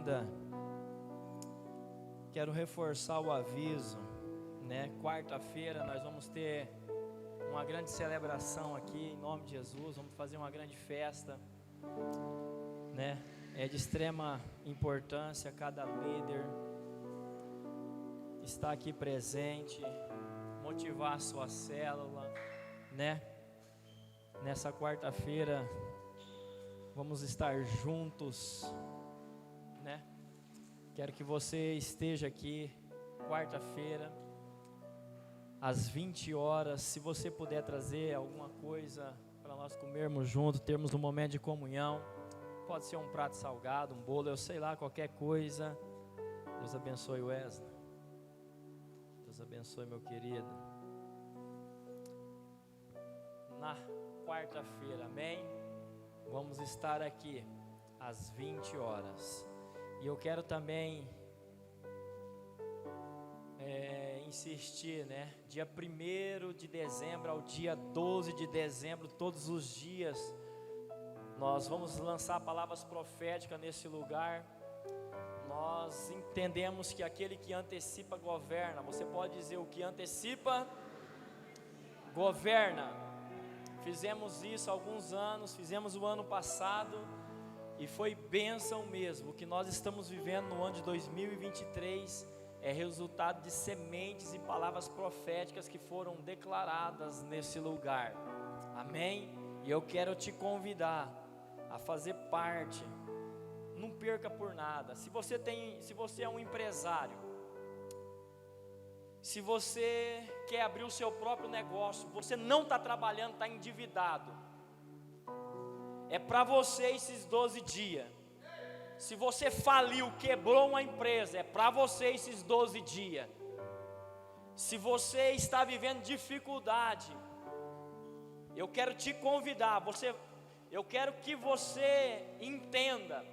ainda quero reforçar o aviso, né? Quarta-feira nós vamos ter uma grande celebração aqui, em nome de Jesus. Vamos fazer uma grande festa, né? É de extrema importância cada líder estar aqui presente, motivar a sua célula, né? Nessa quarta-feira vamos estar juntos, né? Quero que você esteja aqui quarta-feira às 20 horas. Se você puder trazer alguma coisa para nós comermos junto, termos um momento de comunhão. Pode ser um prato salgado, um bolo, eu sei lá, qualquer coisa. Deus abençoe o Wesley. Deus abençoe meu querido. Na quarta-feira, amém? Vamos estar aqui às 20 horas. E eu quero também insistir, né? Dia 1º de dezembro ao dia 12 de dezembro, todos os dias, nós vamos lançar palavras proféticas nesse lugar. Nós entendemos que aquele que antecipa, governa. Você pode dizer: o que antecipa, governa. Fizemos isso há alguns anos, fizemos o ano passado, e foi bênção mesmo. O que nós estamos vivendo no ano de 2023 é resultado de sementes e palavras proféticas que foram declaradas nesse lugar, amém? E eu quero te convidar a fazer parte. Não perca por nada. Se você é um empresário, se você quer abrir o seu próprio negócio, você não está trabalhando, está endividado, é para você esses 12 dias. Se você faliu, quebrou uma empresa, é para você esses 12 dias. Se você está vivendo dificuldade, eu quero te convidar, eu quero que você entenda.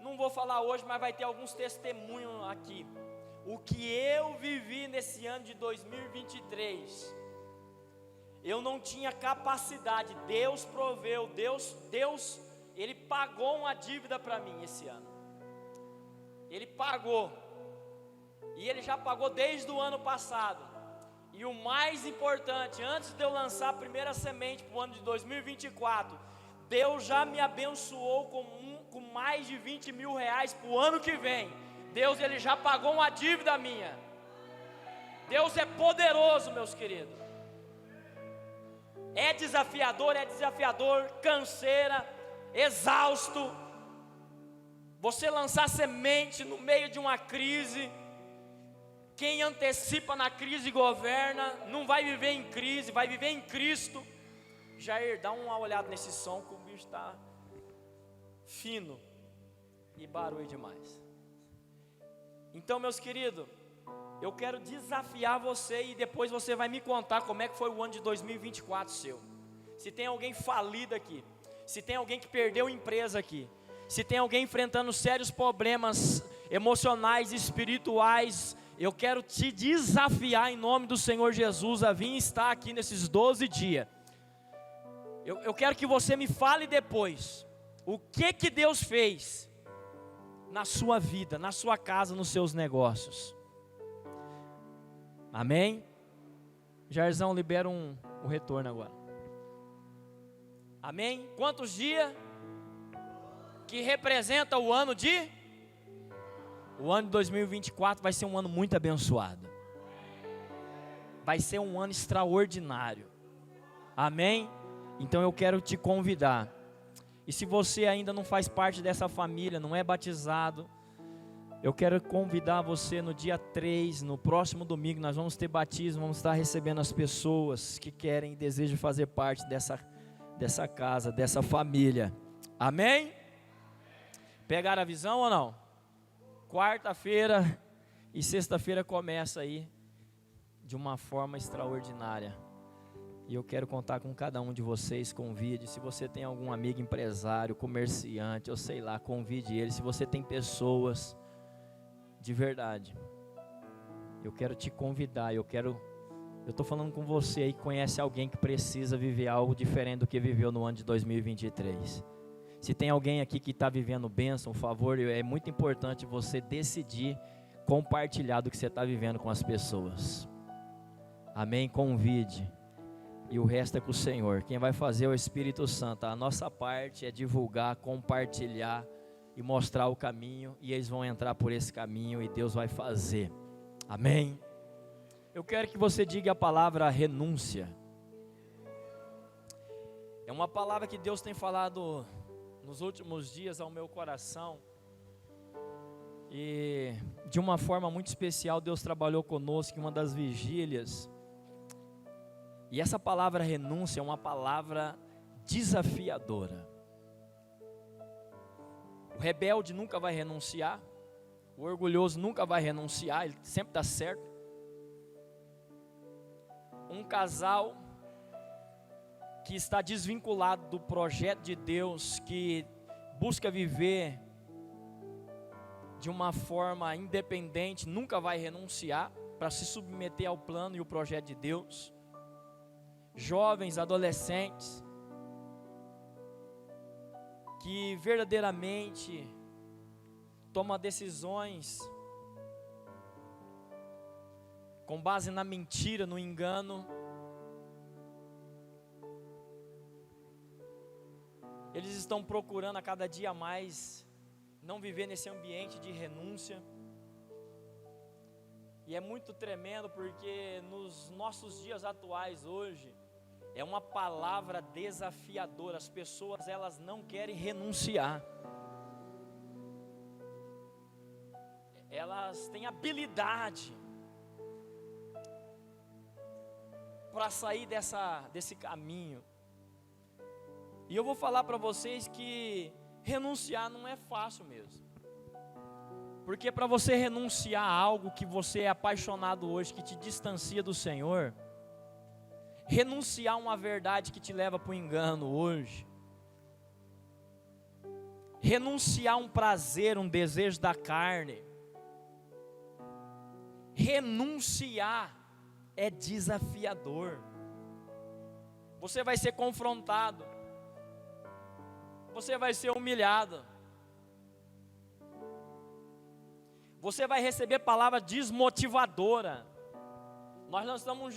Não vou falar hoje, mas vai ter alguns testemunhos aqui. O que eu vivi nesse ano de 2023, eu não tinha capacidade. Deus proveu, Deus, Ele pagou uma dívida para mim esse ano. Ele pagou. E Ele já pagou desde o ano passado. E o mais importante, antes de eu lançar a primeira semente para o ano de 2024, Deus já me abençoou com mais de 20 mil reais para o ano que vem. Deus, Ele já pagou uma dívida minha. Deus é poderoso, meus queridos. É desafiador, canseira, exausto. Você lançar semente no meio de uma crise. Quem antecipa na crise governa. Não vai viver em crise, vai viver em Cristo. Jair, dá uma olhada nesse som, que o bicho está fino e barulho demais. Então, meus queridos, eu quero desafiar você, e depois você vai me contar como é que foi o ano de 2024 seu. Se tem alguém falido aqui, se tem alguém que perdeu empresa aqui, se tem alguém enfrentando sérios problemas emocionais e espirituais, eu quero te desafiar em nome do Senhor Jesus a vir estar aqui nesses 12 dias. Eu quero que você me fale depois o que Deus fez na sua vida, na sua casa, nos seus negócios. Amém? Jairzão, libera o retorno agora. Amém? Quantos dias que representa o ano de? O ano de 2024 vai ser um ano muito abençoado. Vai ser um ano extraordinário. Amém? Então eu quero te convidar. E se você ainda não faz parte dessa família, não é batizado, eu quero convidar você no dia 3, no próximo domingo, nós vamos ter batismo, vamos estar recebendo as pessoas que querem e desejam fazer parte dessa casa, dessa família. Amém? Pegaram a visão ou não? Quarta-feira e sexta-feira começa aí de uma forma extraordinária. E eu quero contar com cada um de vocês. Convide, se você tem algum amigo empresário, comerciante, eu sei lá, convide ele. Se você tem pessoas de verdade, eu quero te convidar. Eu estou falando com você aí que conhece alguém que precisa viver algo diferente do que viveu no ano de 2023. Se tem alguém aqui que está vivendo bênção, por favor, é muito importante você decidir compartilhar do que você está vivendo com as pessoas. Amém? Convide. E o resto é com o Senhor. Quem vai fazer é o Espírito Santo. A nossa parte é divulgar, compartilhar e mostrar o caminho. E eles vão entrar por esse caminho e Deus vai fazer. Amém? Eu quero que você diga a palavra renúncia. É uma palavra que Deus tem falado nos últimos dias ao meu coração. E de uma forma muito especial Deus trabalhou conosco em uma das vigílias. E essa palavra renúncia é uma palavra desafiadora. O rebelde nunca vai renunciar. O orgulhoso nunca vai renunciar, ele sempre está certo. Um casal que está desvinculado do projeto de Deus, que busca viver de uma forma independente, nunca vai renunciar para se submeter ao plano e o projeto de Deus. Jovens, adolescentes, que verdadeiramente tomam decisões com base na mentira, no engano. Eles estão procurando a cada dia mais não viver nesse ambiente de renúncia. E é muito tremendo porque nos nossos dias atuais hoje, é uma palavra desafiadora. As pessoas, elas não querem renunciar. Elas têm habilidade para sair desse caminho. E eu vou falar para vocês que renunciar não é fácil mesmo. Porque para você renunciar a algo que você é apaixonado hoje, que te distancia do Senhor, renunciar a uma verdade que te leva para o engano hoje, renunciar a um prazer, um desejo da carne, renunciar é desafiador. Você vai ser confrontado, você vai ser humilhado, você vai receber palavra desmotivadora. Nós lançamos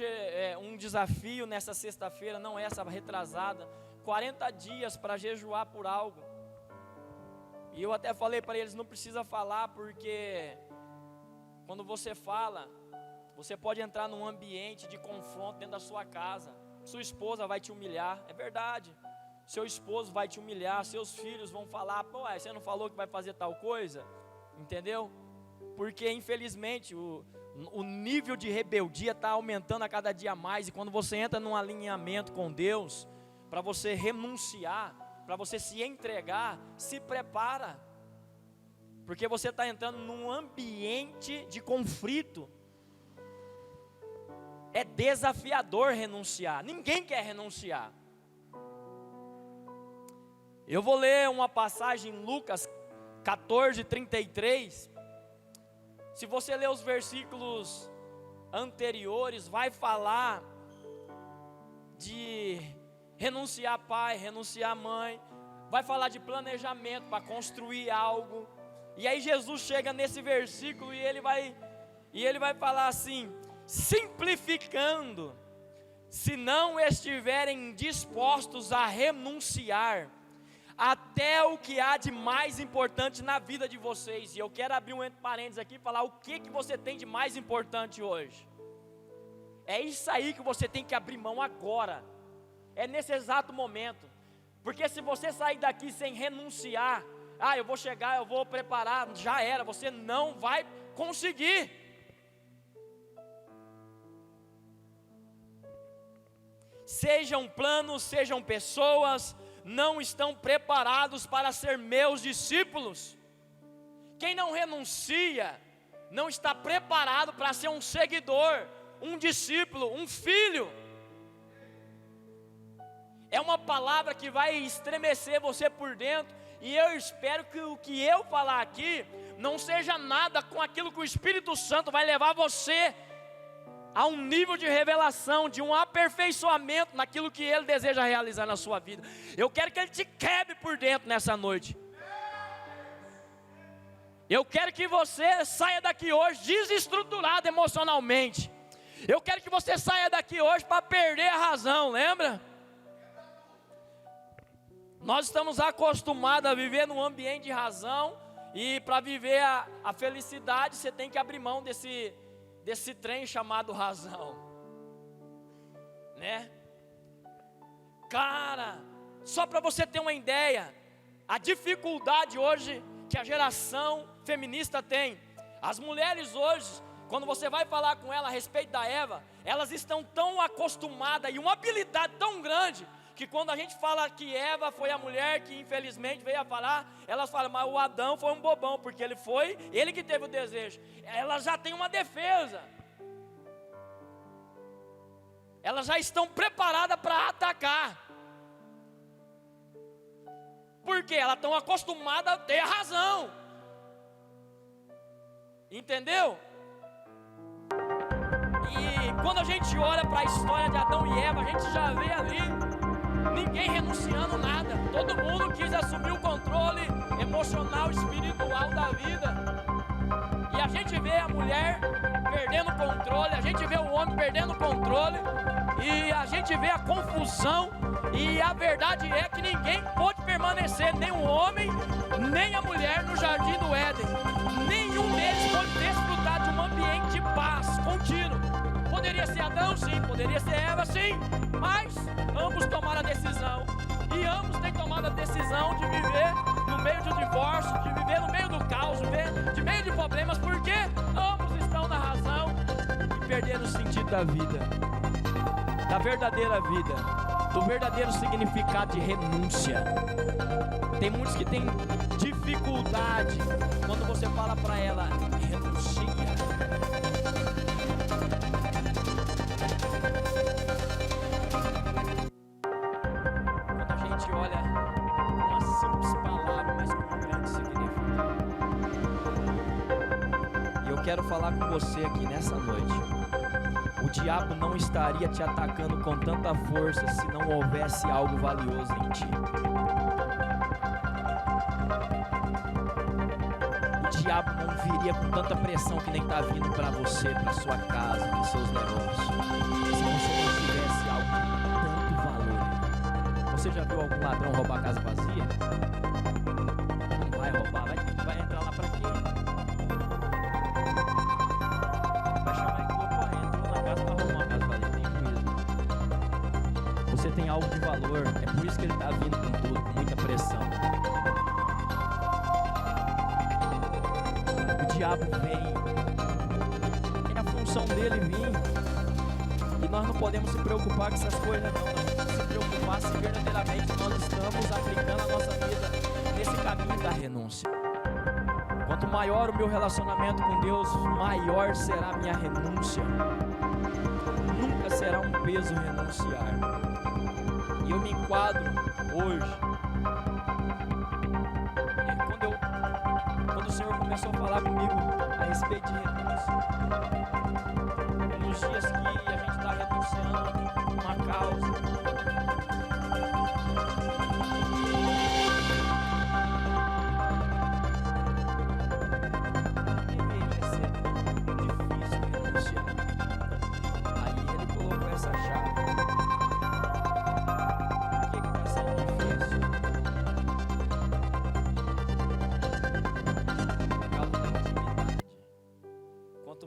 um desafio nessa sexta-feira, não essa, retrasada, 40 dias para jejuar por algo. E eu até falei para eles, não precisa falar, porque quando você fala, você pode entrar num ambiente de confronto dentro da sua casa. Sua esposa vai te humilhar, é verdade. Seu esposo vai te humilhar, seus filhos vão falar, pô, você não falou que vai fazer tal coisa? Entendeu? Porque infelizmente o nível de rebeldia está aumentando a cada dia mais. E quando você entra num alinhamento com Deus, para você renunciar, para você se entregar, se prepara, porque você está entrando num ambiente de conflito. É desafiador renunciar, ninguém quer renunciar. Eu vou ler uma passagem em Lucas 14:33. Se você ler os versículos anteriores, vai falar de renunciar pai, renunciar mãe, vai falar de planejamento para construir algo. E aí Jesus chega nesse versículo e ele vai falar assim: simplificando, se não estiverem dispostos a renunciar até o que há de mais importante na vida de vocês. E eu quero abrir um entre parênteses aqui e falar o que você tem de mais importante hoje. É isso aí que você tem que abrir mão agora, é nesse exato momento. Porque se você sair daqui sem renunciar, eu vou chegar, eu vou preparar, já era, você não vai conseguir. Sejam planos, sejam pessoas, não estão preparados para ser meus discípulos. Quem não renuncia, não está preparado para ser um seguidor, um discípulo, um filho. É uma palavra que vai estremecer você por dentro. E eu espero que o que eu falar aqui não seja nada com aquilo que o Espírito Santo vai levar você a um nível de revelação, de um aperfeiçoamento naquilo que Ele deseja realizar na sua vida. Eu quero que Ele te quebre por dentro nessa noite. Eu quero que você saia daqui hoje desestruturado emocionalmente. Eu quero que você saia daqui hoje para perder a razão, lembra? Nós estamos acostumados a viver num ambiente de razão, e para viver a felicidade, você tem que abrir mão desse trem chamado razão, né? Cara, só para você ter uma ideia, a dificuldade hoje que a geração feminista tem, as mulheres hoje, quando você vai falar com ela a respeito da Eva, elas estão tão acostumadas e uma habilidade tão grande, que quando a gente fala que Eva foi a mulher que infelizmente veio a falar, elas falam, mas o Adão foi um bobão, porque ele que teve o desejo. Elas já têm uma defesa, elas já estão preparadas para atacar, porque elas estão acostumadas a ter a razão, entendeu? E quando a gente olha para a história de Adão e Eva, a gente já vê ali ninguém renunciando nada, todo mundo quis assumir o controle emocional, espiritual da vida. E a gente vê a mulher perdendo o controle, a gente vê o homem perdendo o controle, e a gente vê a confusão. E a verdade é que ninguém pôde permanecer, nem o homem, nem a mulher no jardim do Éden. Nenhum deles pôde desfrutar de um ambiente de paz contínuo. Poderia ser Adão, sim, poderia ser Eva, sim, mas ambos tomaram a decisão, e ambos têm tomado a decisão de viver no meio de um divórcio, de viver no meio do caos, de meio de problemas, porque ambos estão na razão e perderam o sentido da vida, da verdadeira vida, do verdadeiro significado de renúncia. Tem muitos que têm dificuldade quando você fala para ela, renuncia. Quero falar com você aqui nessa noite. O diabo não estaria te atacando com tanta força se não houvesse algo valioso em ti. O diabo não viria com tanta pressão que nem está vindo para você, para sua casa, para seus negócios, se você não tivesse algo de tanto valor. Você já viu algum ladrão roubar a casa vazia? Não vai roubar, vai entrar lá para quê? Você tem algo de valor, é por isso que ele está vindo com tudo, com muita pressão. O diabo vem, é a função dele vir, e nós não podemos se preocupar com essas coisas não, nós temos que se preocupar se verdadeiramente nós estamos aplicando a nossa vida nesse caminho da renúncia. Quanto maior o meu relacionamento com Deus, maior será a minha renúncia. Nunca será um peso renunciar. E eu me enquadro hoje. Quando o Senhor começou a falar comigo a respeito de renúncia, nos dias que a gente está renunciando uma causa,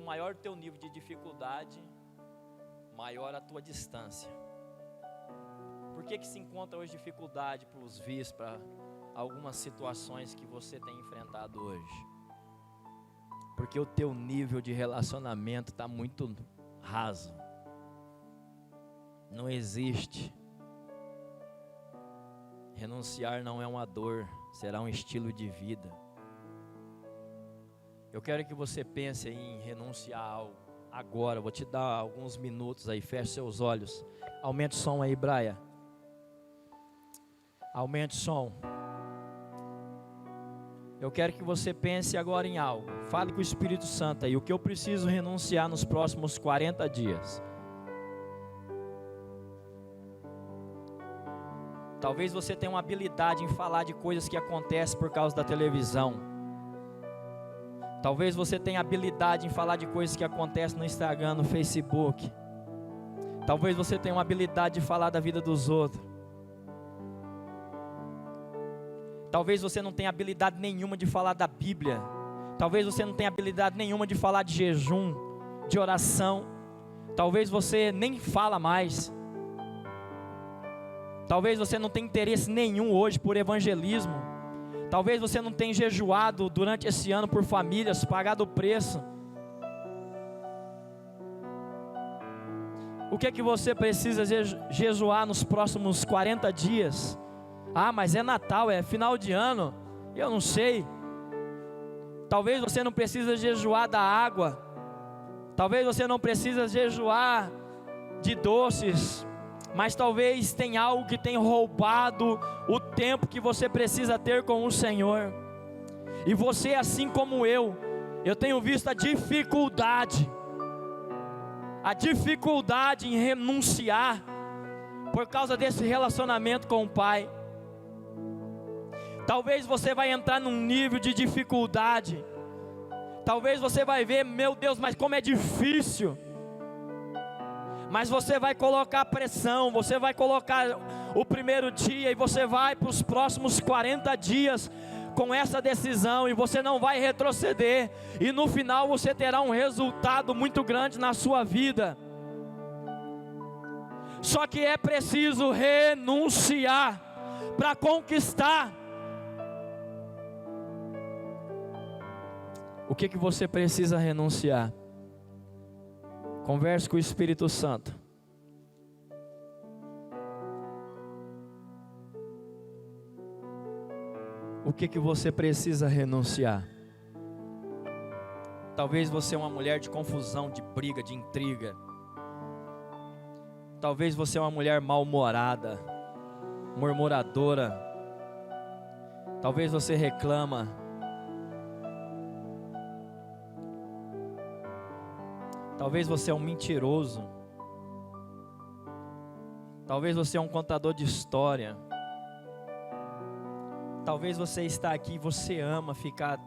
maior o teu nível de dificuldade, maior a tua distância. Por que se encontra hoje dificuldade para os vícios, para algumas situações que você tem enfrentado hoje? Porque o teu nível de relacionamento está muito raso. Não existe. Renunciar não é uma dor, será um estilo de vida. Eu quero que você pense em renunciar a algo agora. Eu vou te dar alguns minutos aí. Feche seus olhos. Aumente o som aí, Braia. Aumente o som. Eu quero que você pense agora em algo. Fale com o Espírito Santo aí. O que eu preciso renunciar nos próximos 40 dias? Talvez você tenha uma habilidade em falar de coisas que acontecem por causa da televisão. Talvez você tenha habilidade em falar de coisas que acontecem no Instagram, no Facebook. Talvez você tenha uma habilidade de falar da vida dos outros. Talvez você não tenha habilidade nenhuma de falar da Bíblia. Talvez você não tenha habilidade nenhuma de falar de jejum, de oração. Talvez você nem fala mais. Talvez você não tenha interesse nenhum hoje por evangelismo. Talvez você não tenha jejuado durante esse ano por famílias, pagado o preço. O que é que você precisa jejuar nos próximos 40 dias? Ah, mas é Natal, é final de ano. Eu não sei. Talvez você não precisa jejuar da água. Talvez você não precisa jejuar de doces. Mas talvez tenha algo que tenha roubado o tempo que você precisa ter com o Senhor. E você, assim como eu tenho visto a dificuldade em renunciar por causa desse relacionamento com o Pai. Talvez você vai entrar num nível de dificuldade. Talvez você vai ver, meu Deus, mas como é difícil. Mas você vai colocar pressão, você vai colocar o primeiro dia e você vai para os próximos 40 dias com essa decisão e você não vai retroceder. E no final você terá um resultado muito grande na sua vida. Só que é preciso renunciar para conquistar. O que você precisa renunciar? Converse com o Espírito Santo. O que você precisa renunciar? Talvez você é uma mulher de confusão, de briga, de intriga. Talvez você é uma mulher mal-humorada, murmuradora. Talvez você reclama. Talvez você é um mentiroso. Talvez você é um contador de história. Talvez você está aqui e você ama ficar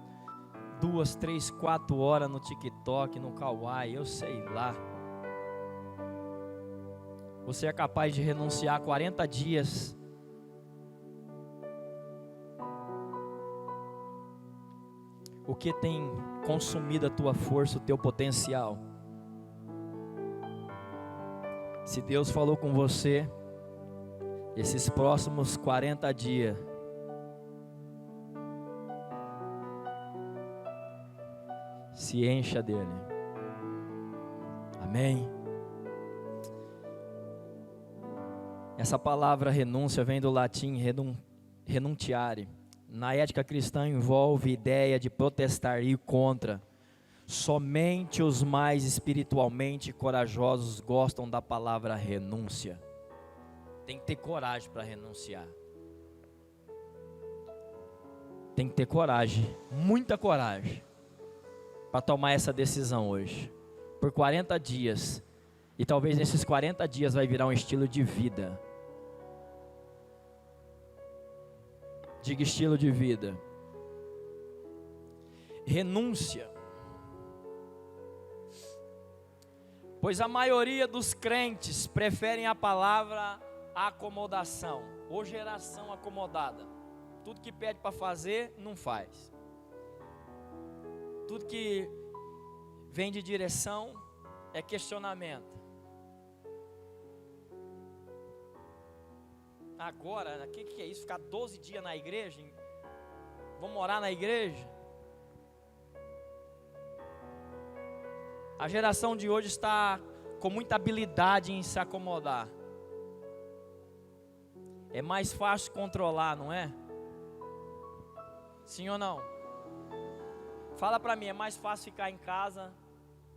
2, 3, 4 horas no TikTok, no Kawaii, eu sei lá. Você é capaz de renunciar a 40 dias. O que tem consumido a tua força, o teu potencial? Se Deus falou com você, esses próximos 40 dias, se encha dele. Amém? Essa palavra renúncia vem do latim renuntiare. Na ética cristã envolve a ideia de protestar e ir contra. Somente os mais espiritualmente corajosos gostam da palavra renúncia. Tem que ter coragem para renunciar. Tem que ter coragem, muita coragem, para tomar essa decisão hoje. Por 40 dias. E talvez nesses 40 dias vai virar um estilo de vida. Diga estilo de vida. Renúncia. Pois a maioria dos crentes preferem a palavra acomodação, ou geração acomodada. Tudo que pede para fazer, não faz. Tudo que vem de direção é questionamento. Agora, o que é isso? Ficar 12 dias na igreja? Vou morar na igreja? A geração de hoje está com muita habilidade em se acomodar. É mais fácil controlar, não é? Sim ou não? Fala pra mim, é mais fácil ficar em casa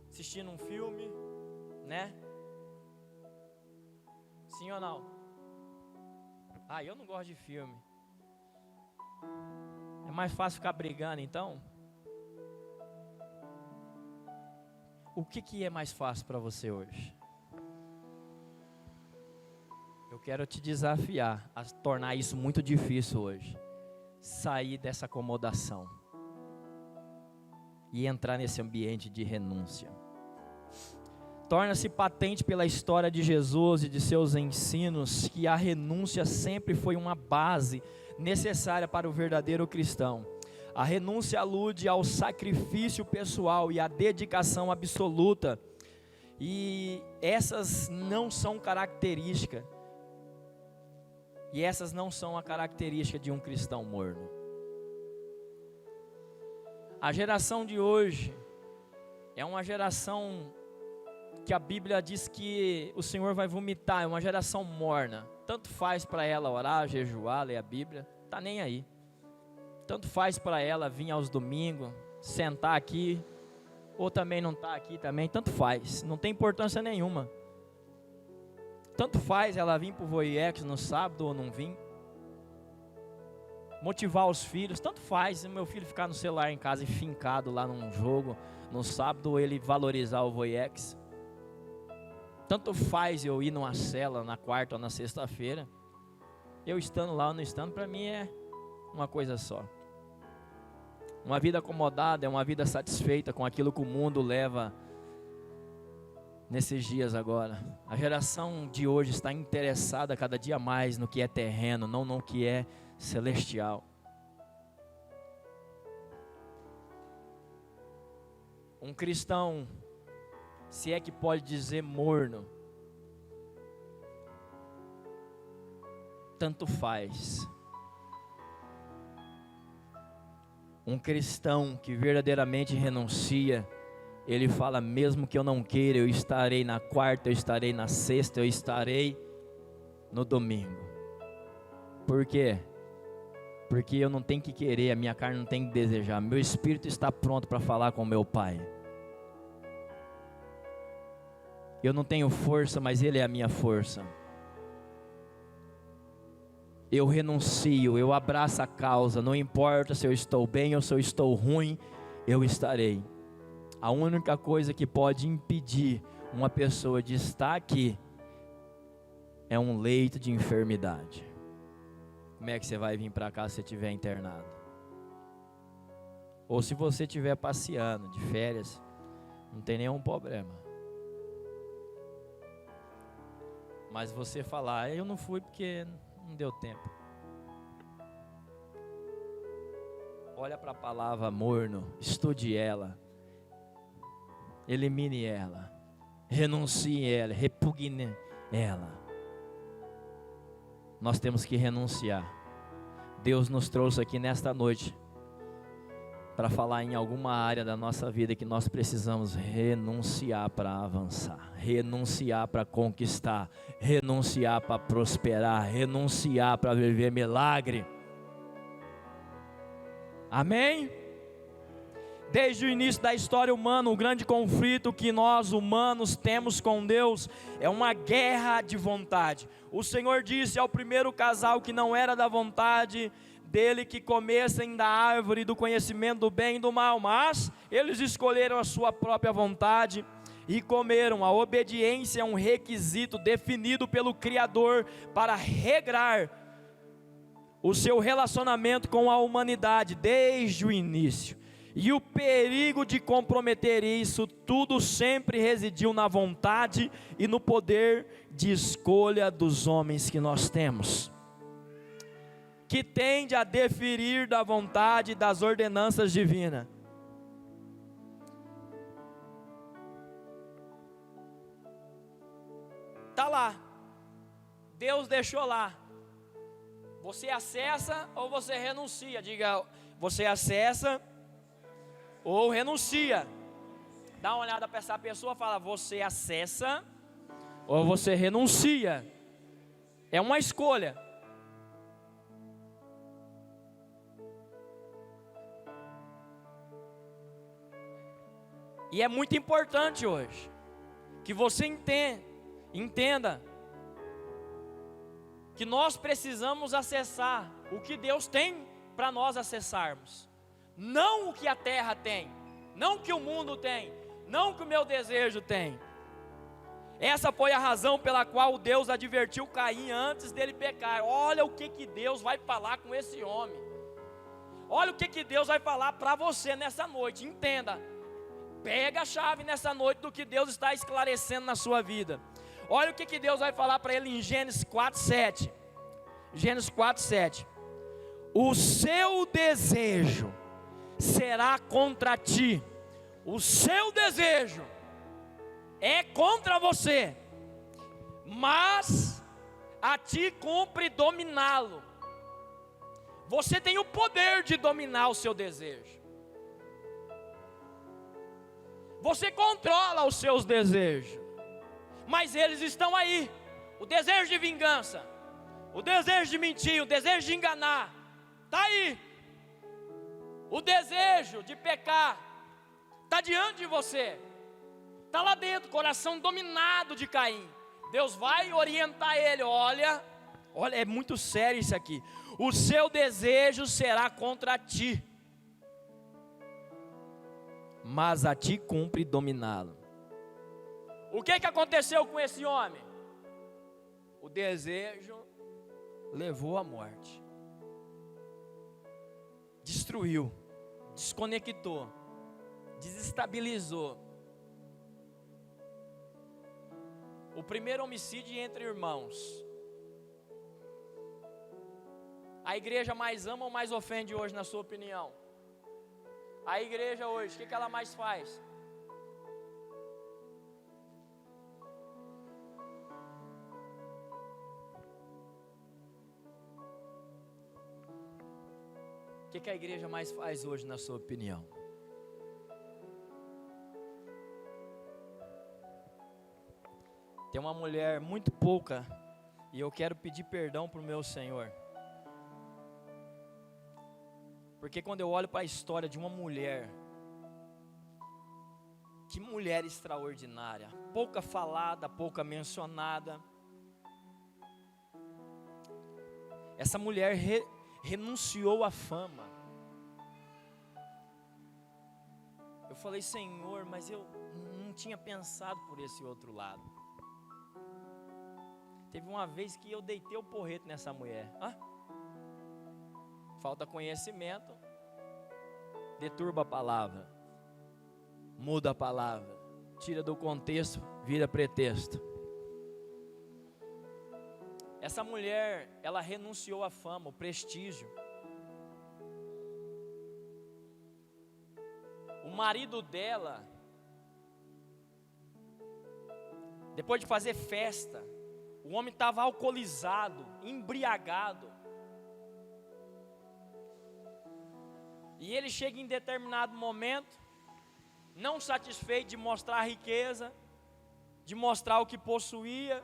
assistindo um filme, né? Sim ou não? Ah, eu não gosto de filme. É mais fácil ficar brigando então? O que é mais fácil para você hoje? Eu quero te desafiar a tornar isso muito difícil hoje. Sair dessa acomodação e entrar nesse ambiente de renúncia. Torna-se patente pela história de Jesus e de seus ensinos que a renúncia sempre foi uma base necessária para o verdadeiro cristão. A renúncia alude ao sacrifício pessoal e à dedicação absoluta. E essas não são características. E essas não são a característica de um cristão morno. A geração de hoje é uma geração que a Bíblia diz que o Senhor vai vomitar, é uma geração morna. Tanto faz para ela orar, jejuar, ler a Bíblia, tá nem aí. Tanto faz para ela vir aos domingos, sentar aqui, ou também não tá aqui também, tanto faz, não tem importância nenhuma. Tanto faz ela vir para o Voiex no sábado ou não vir. Motivar os filhos, tanto faz meu filho ficar no celular em casa e fincado lá num jogo no sábado, ou ele valorizar o Voiex. Tanto faz eu ir numa cela na quarta ou na sexta-feira, eu estando lá ou não estando, para mim é uma coisa só. Uma vida acomodada é uma vida satisfeita com aquilo que o mundo leva nesses dias agora. A geração de hoje está interessada cada dia mais no que é terreno, não no que é celestial. Um cristão, se é que pode dizer morno, tanto faz. Um cristão que verdadeiramente renuncia, ele fala: mesmo que eu não queira, eu estarei na quarta, eu estarei na sexta, eu estarei no domingo. Por quê? Porque eu não tenho que querer, a minha carne não tem que desejar, meu espírito está pronto para falar com meu Pai. Eu não tenho força, mas Ele é a minha força. Eu renuncio, eu abraço a causa, não importa se eu estou bem ou se eu estou ruim, eu estarei. A única coisa que pode impedir uma pessoa de estar aqui é um leito de enfermidade. Como é que você vai vir para cá se você estiver internado? Ou se você estiver passeando de férias, não tem nenhum problema. Mas você falar: eu não fui porque não deu tempo. Olha para a palavra morno, estude ela, elimine ela, renuncie ela, repugne ela. Nós temos que renunciar. Deus nos trouxe aqui nesta noite para falar em alguma área da nossa vida que nós precisamos renunciar para avançar, renunciar para conquistar, renunciar para prosperar, renunciar para viver milagre. Amém? Desde o início da história humana, o grande conflito que nós humanos temos com Deus é uma guerra de vontade. O Senhor disse ao primeiro casal que não era da vontade dele que comessem da árvore do conhecimento do bem e do mal, mas eles escolheram a sua própria vontade e comeram. A obediência é um requisito definido pelo Criador para regrar o seu relacionamento com a humanidade desde o início. E o perigo de comprometer isso tudo sempre residiu na vontade e no poder de escolha dos homens que nós temos, que tende a deferir da vontade e das ordenanças divinas. Está lá, Deus deixou lá. Você acessa ou você renuncia? Diga: você acessa ou renuncia. Dá uma olhada para essa pessoa e fala: você acessa ou você renuncia. É uma escolha. E é muito importante hoje que você entenda que nós precisamos acessar o que Deus tem para nós acessarmos. Não o que a terra tem, não o que o mundo tem, não o que o meu desejo tem. Essa foi a razão pela qual Deus advertiu Caim antes dele pecar. Olha o que Deus vai falar com esse homem. Olha o que Deus vai falar para você nessa noite. Entenda, pega a chave nessa noite do que Deus está esclarecendo na sua vida. Olha o que Deus vai falar para ele em Gênesis 4:7. Gênesis 4:7. O seu desejo será contra ti. O seu desejo é contra você, mas a ti cumpre dominá-lo. Você tem o poder de dominar o seu desejo. Você controla os seus desejos, mas eles estão aí. O desejo de vingança, o desejo de mentir, o desejo de enganar, está aí. O desejo de pecar está diante de você, está lá dentro, coração dominado de Caim. Deus vai orientar ele. Olha, é muito sério isso aqui. O seu desejo será contra ti, mas a ti cumpre dominá-lo. O que aconteceu com esse homem? O desejo levou à morte, destruiu, desconectou, desestabilizou. O primeiro homicídio entre irmãos. A igreja mais ama ou mais ofende hoje, na sua opinião? A igreja hoje, o que ela mais faz? O que a igreja mais faz hoje, na sua opinião? Tem uma mulher muito pouca, e eu quero pedir perdão para o meu Senhor, porque quando eu olho para a história de uma mulher, que mulher extraordinária, pouca falada, pouca mencionada. Essa mulher renunciou à fama. Eu falei, Senhor, mas eu não tinha pensado por esse outro lado. Teve uma vez que eu deitei o porrete nessa mulher. Falta conhecimento, deturba a palavra, muda a palavra, tira do contexto, vira pretexto. Essa mulher, ela renunciou à fama, o prestígio. O marido dela, depois de fazer festa, o homem estava alcoolizado, embriagado. E ele chega em determinado momento, não satisfeito de mostrar a riqueza, de mostrar o que possuía,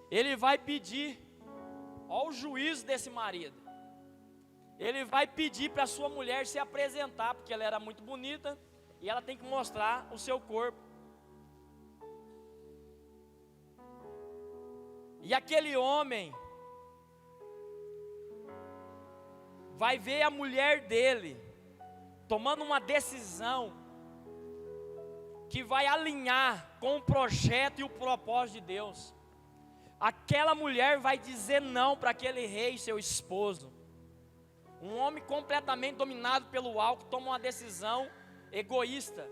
ele vai pedir ao juízo desse marido. Ele vai pedir para sua mulher se apresentar, porque ela era muito bonita e ela tem que mostrar o seu corpo. E aquele homem vai ver a mulher dele tomando uma decisão que vai alinhar com o projeto e o propósito de Deus. Aquela mulher vai dizer não para aquele rei, seu esposo. Um homem completamente dominado pelo álcool toma uma decisão egoísta.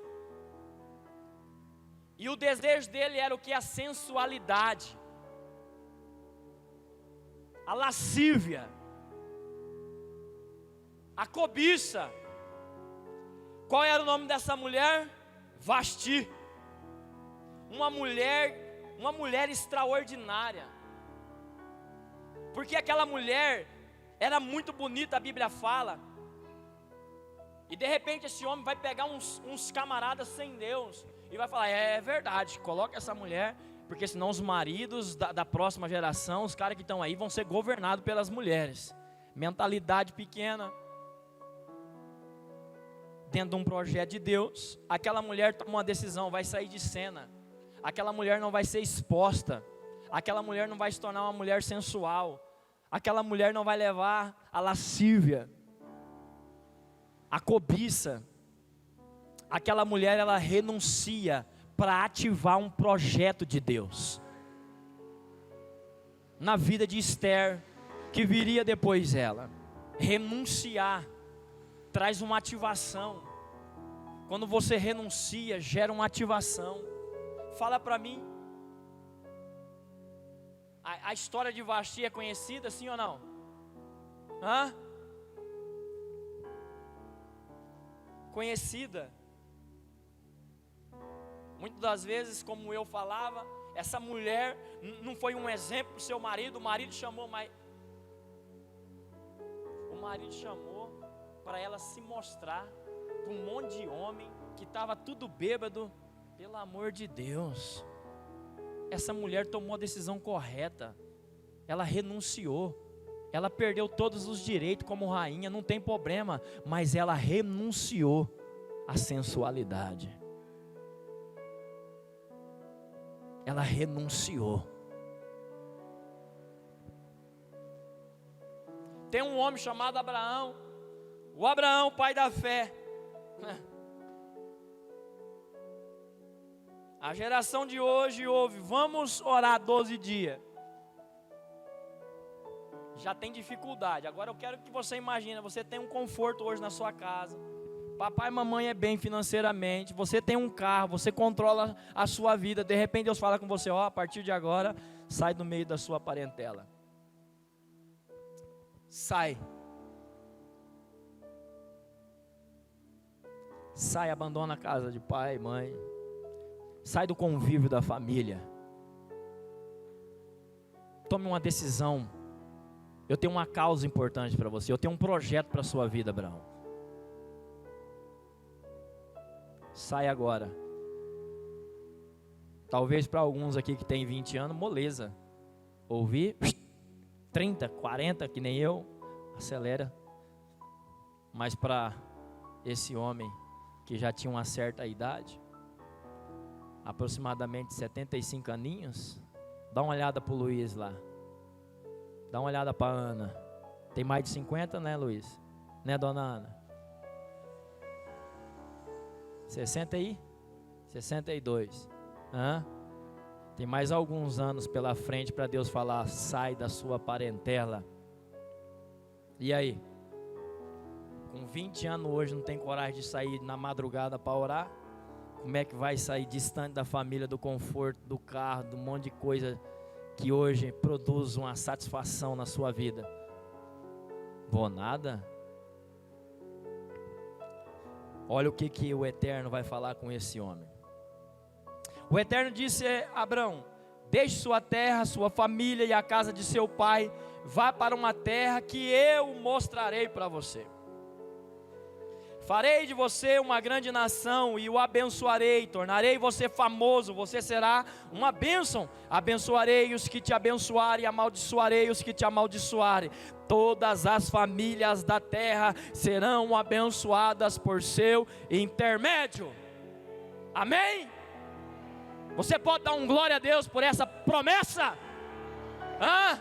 E o desejo dele era o que? A sensualidade, a lascívia, a cobiça. Qual era o nome dessa mulher? Vasti. Uma mulher extraordinária. Porque aquela mulher era muito bonita, a Bíblia fala. E de repente esse homem vai pegar uns camaradas sem Deus e vai falar, é verdade, coloca essa mulher, porque senão os maridos da próxima geração, os caras que estão aí, vão ser governados pelas mulheres. Mentalidade pequena. Dentro de um projeto de Deus, aquela mulher toma uma decisão, vai sair de cena. Aquela mulher não vai ser exposta. Aquela mulher não vai se tornar uma mulher sensual. aquela mulher não vai levar a lascívia, a cobiça. Aquela mulher, ela renuncia para ativar um projeto de Deus na vida de Esther, que viria depois dela. Renunciar traz uma ativação. Quando você renuncia, gera uma ativação. Fala para mim, a história de Vasti é conhecida, sim ou não? Hã? Conhecida. Muitas das vezes, como eu falava, essa mulher não foi um exemplo para o seu marido. O marido chamou, mas o marido chamou para ela se mostrar para um monte de homem que estava tudo bêbado. Pelo amor de Deus, essa mulher tomou a decisão correta. Ela renunciou. Ela perdeu todos os direitos como rainha, não tem problema, mas ela renunciou à sensualidade. Ela renunciou. Tem um homem chamado Abraão. O Abraão, pai da fé. A geração de hoje ouve, vamos orar 12 dias. Já tem dificuldade. Agora eu quero que você imagine, você tem um conforto hoje na sua casa. Papai e mamãe é bem financeiramente. Você tem um carro, você controla a sua vida. De repente Deus fala com você, ó, a partir de agora, sai do meio da sua parentela. Sai. Sai, abandona a casa de pai e mãe. Sai do convívio da família. Tome uma decisão. Eu tenho uma causa importante para você. Eu tenho um projeto para a sua vida, Abraão. Sai agora. Talvez para alguns aqui que tem 20 anos, moleza. Ouvir 30, 40, que nem eu, acelera. Mas para esse homem que já tinha uma certa idade, aproximadamente 75 aninhos, dá uma olhada para o Luiz lá. Dá uma olhada para a Ana. Tem mais de 50, né, Luiz? Né, dona Ana? 60 aí? 62. Hã? Tem mais alguns anos pela frente para Deus falar, sai da sua parentela. E aí? Com 20 anos hoje não tem coragem de sair na madrugada para orar? Como é que vai sair distante da família, do conforto, do carro, de um monte de coisa que hoje produz uma satisfação na sua vida? Vou nada? Olha o que o Eterno vai falar com esse homem. O Eterno disse a Abraão, deixe sua terra, sua família e a casa de seu pai, vá para uma terra que eu mostrarei para você. Farei de você uma grande nação e o abençoarei, tornarei você famoso, você será uma bênção. Abençoarei os que te abençoarem, amaldiçoarei os que te amaldiçoarem. Todas as famílias da terra serão abençoadas por seu intermédio. Amém? Você pode dar um glória a Deus por essa promessa? Hã?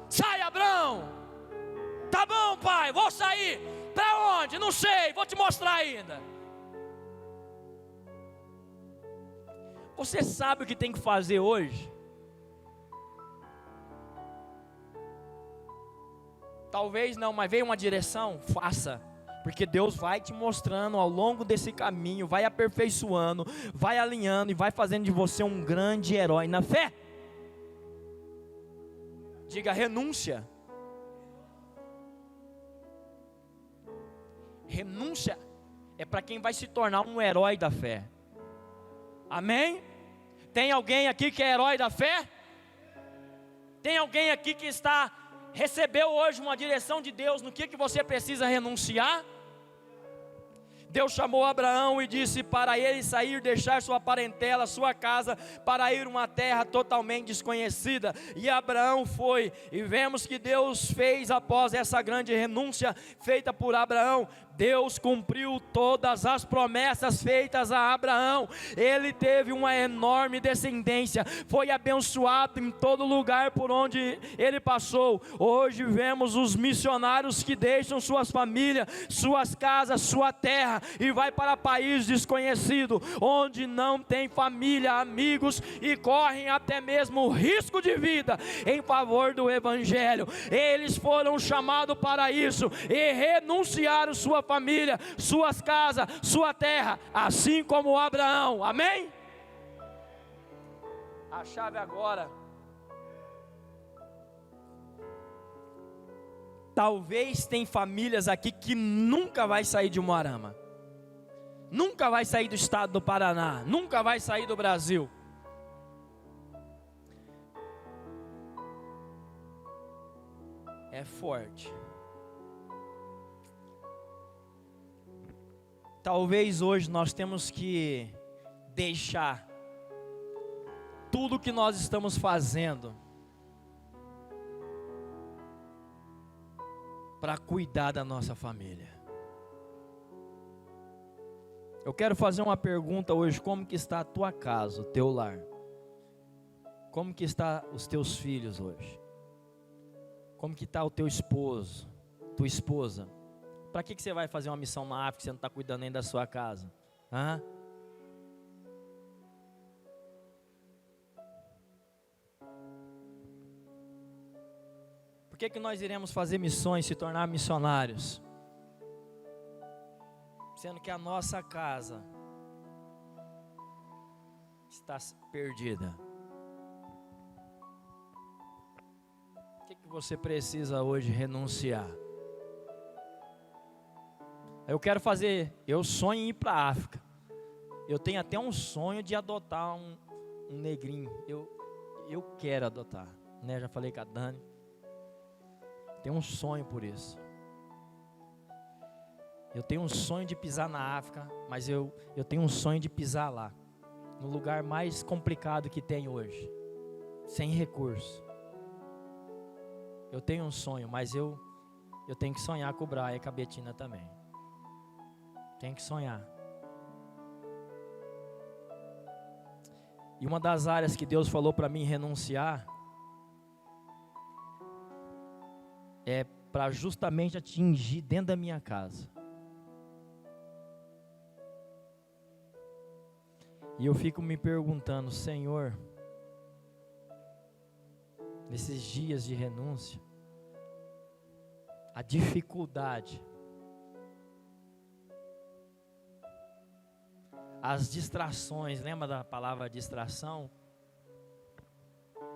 Sai, Abraão. Tá bom, pai, vou sair. Para onde? Não sei, vou te mostrar ainda. Você sabe o que tem que fazer hoje? Talvez não, mas veio uma direção, faça. Porque Deus vai te mostrando ao longo desse caminho, vai aperfeiçoando, vai alinhando e vai fazendo de você um grande herói na fé. Diga renúncia. Renúncia é para quem vai se tornar um herói da fé. Amém? Tem alguém aqui que é herói da fé? Tem alguém aqui que recebeu hoje uma direção de Deus no que você precisa renunciar? Deus chamou Abraão e disse para ele sair, deixar sua parentela, sua casa, para ir a uma terra totalmente desconhecida. E Abraão foi, e vemos que Deus fez após essa grande renúncia feita por Abraão. Deus cumpriu todas as promessas feitas a Abraão. Ele teve uma enorme descendência, foi abençoado em todo lugar por onde ele passou. Hoje vemos os missionários que deixam suas famílias, suas casas, sua terra e vai para país desconhecido, onde não tem família, amigos, e correm até mesmo risco de vida em favor do evangelho. Eles foram chamados para isso e renunciaram sua família, suas casas, sua terra, assim como Abraão. Amém? A chave agora. Talvez tem famílias aqui que nunca vai sair de Umuarama, nunca vai sair do estado do Paraná, nunca vai sair do Brasil. É forte. Talvez hoje nós temos que deixar tudo que nós estamos fazendo para cuidar da nossa família. Eu quero fazer uma pergunta hoje: como que está a tua casa, o teu lar? Como que está os teus filhos hoje? Como que está o teu esposo, tua esposa? Para que você vai fazer uma missão na África se você não está cuidando nem da sua casa? Hã? Por que nós iremos fazer missões, se tornar missionários, sendo que a nossa casa está perdida? O que você precisa hoje renunciar? Eu sonho em ir para a África. Eu tenho até um sonho de adotar um negrinho. Eu quero adotar, né? Já falei com a Dani. Tenho um sonho por isso. Eu tenho um sonho de pisar na África, mas eu tenho um sonho de pisar lá, no lugar mais complicado que tem hoje, sem recurso. Eu tenho um sonho, mas eu tenho que sonhar com o Brian e com a Betina também. Tenho que sonhar. E uma das áreas que Deus falou para mim renunciar é para justamente atingir dentro da minha casa. E eu fico me perguntando: Senhor, nesses dias de renúncia, a dificuldade, as distrações, lembra da palavra distração?